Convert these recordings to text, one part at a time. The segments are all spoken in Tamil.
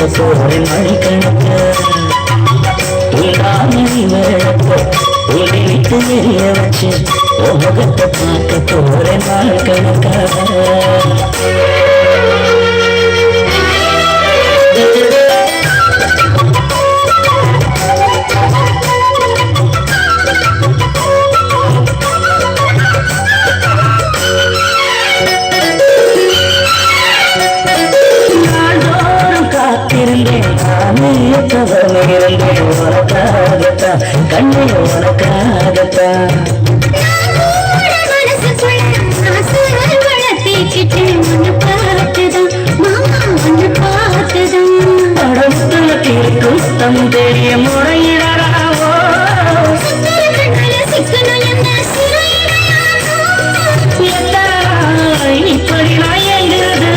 போறேன் மணிக்கணக்கு தூண்டாமணி விளக்கு ஒளி விட்டு எரிய வச்சு முகத்தை பார்க்க போறேன் நாள் கணக்கா கண்ணே உனக்காகத்தான் குத்தம் தெரிய முறையிடராவோ இப்படி நான் எங்கிறது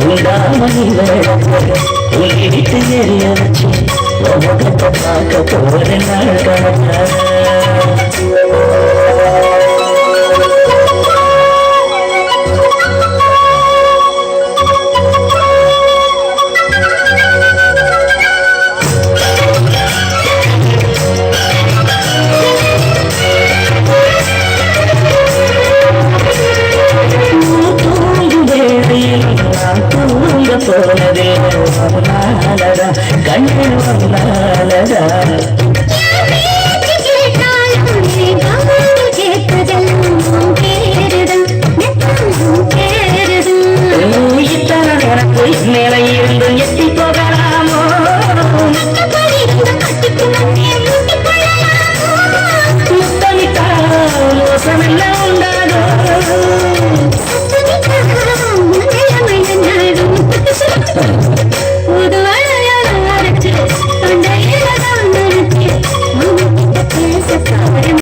உண்டாமணி விட்டு எரிய வச்சு முகத்தை பார்க்க போறேன் நாள் கணக்கா போனதே நாளடா கண்ணு நாளடா மேல இருந்து